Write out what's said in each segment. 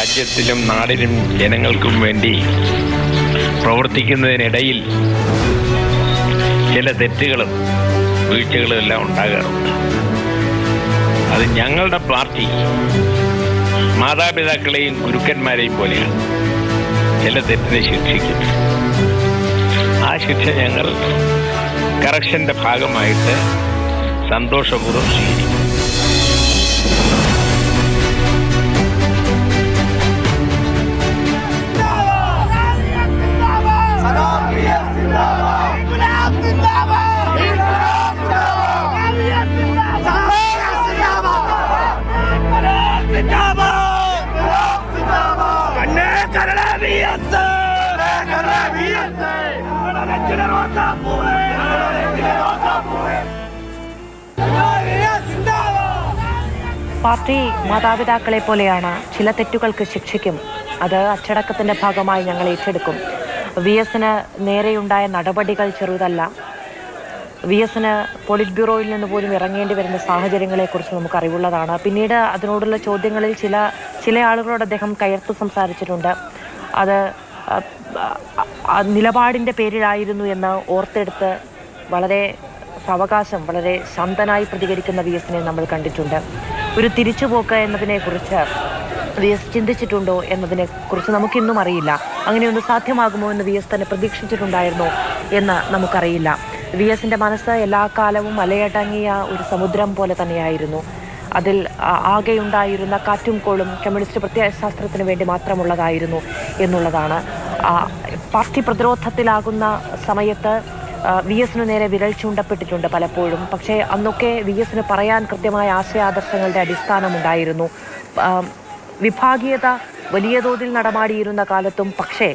രാജ്യത്തിലും നാടിനും ജനങ്ങൾക്കും വേണ്ടി പ്രവർത്തിക്കുന്നതിനിടയിൽ ചില തെറ്റുകളും വീഴ്ചകളും എല്ലാം ഉണ്ടാകാറുണ്ട്. അത് ഞങ്ങളുടെ പാർട്ടി മാതാപിതാക്കളെയും ഗുരുക്കന്മാരെയും പോലെയാണ് ചില തെറ്റിനെ ശിക്ഷിക്കുന്നത്. ആ ശിക്ഷ ഞങ്ങൾ കറക്ഷൻ്റെ ഭാഗമായിട്ട് സന്തോഷപൂർവ്വം സ്വീകരിക്കും. പാർട്ടി മാതാപിതാക്കളെ പോലെയാണ്. ചില തെറ്റുകൾക്ക് ശിക്ഷിക്കും. അത് അച്ചടക്കത്തിന്റെ ഭാഗമായി ഞങ്ങൾ ഏറ്റെടുക്കും. വി എസിന് നേരെയുണ്ടായ നടപടികൾ ചെറുതല്ല. വി എസിന് പോളിറ്റ് ബ്യൂറോയിൽ നിന്ന് പോലും ഇറങ്ങേണ്ടി വരുന്ന സാഹചര്യങ്ങളെക്കുറിച്ച് നമുക്ക് അറിവുള്ളതാണ്. പിന്നീട് അതിനോടുള്ള ചോദ്യങ്ങളിൽ ചില ആളുകളോട് അദ്ദേഹം കയർത്തു സംസാരിച്ചിട്ടുണ്ട്. അത് നിലപാടിൻ്റെ പേരിലായിരുന്നു എന്ന് ഓർത്തെടുത്ത് വളരെ സാവകാശം, വളരെ ശാന്തനായി പ്രതികരിക്കുന്ന വി എസിനെ നമ്മൾ കണ്ടിട്ടുണ്ട്. ഒരു തിരിച്ചുപോക്ക് എന്നതിനെക്കുറിച്ച് വി എസ് ചിന്തിച്ചിട്ടുണ്ടോ എന്നതിനെക്കുറിച്ച് നമുക്കിന്നും അറിയില്ല. അങ്ങനെയൊന്ന് സാധ്യമാകുമോ എന്ന് വി എസ് തന്നെ പ്രതീക്ഷിച്ചിട്ടുണ്ടായിരുന്നോ എന്ന് നമുക്കറിയില്ല. വി എസിൻ്റെ മനസ്സ് എല്ലാ കാലവും അലയടങ്ങിയ ഒരു സമുദ്രം പോലെ തന്നെയായിരുന്നു. അതിൽ ആകെയുണ്ടായിരുന്ന കാറ്റും കോളും കമ്മ്യൂണിസ്റ്റ് പ്രത്യയശാസ്ത്രത്തിന് വേണ്ടി മാത്രമുള്ളതായിരുന്നു എന്നുള്ളതാണ്. പാർട്ടി പ്രതിരോധത്തിലാകുന്ന സമയത്ത് വി എസിനു നേരെ വിരൽ ചൂണ്ടപ്പെട്ടിട്ടുണ്ട് പലപ്പോഴും. പക്ഷേ അന്നൊക്കെ വി എസിന് പറയാൻ കൃത്യമായ ആശയാദർശങ്ങളുടെ അടിസ്ഥാനമുണ്ടായിരുന്നു. വിഭാഗീയത വലിയ തോതിൽ നടമാടിയിരുന്ന കാലത്തും പക്ഷേ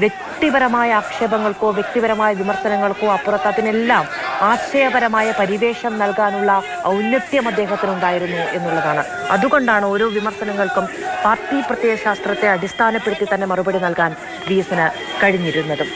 വ്യക്തിപരമായ ആക്ഷേപങ്ങൾക്കോ വ്യക്തിപരമായ വിമർശനങ്ങൾക്കോ അപ്പുറത്ത് അതിനെല്ലാം ആശയപരമായ പരിവേഷം നൽകാനുള്ള ഔന്നത്യം അദ്ദേഹത്തിനുണ്ടായിരുന്നു എന്നുള്ളതാണ്. അതുകൊണ്ടാണ് ഓരോ വിമർശനങ്ങൾക്കും പാർട്ടി പ്രത്യയശാസ്ത്രത്തെ അടിസ്ഥാനപ്പെടുത്തി തന്നെ മറുപടി നൽകാൻ വി എസിന് കഴിഞ്ഞിരുന്നതും.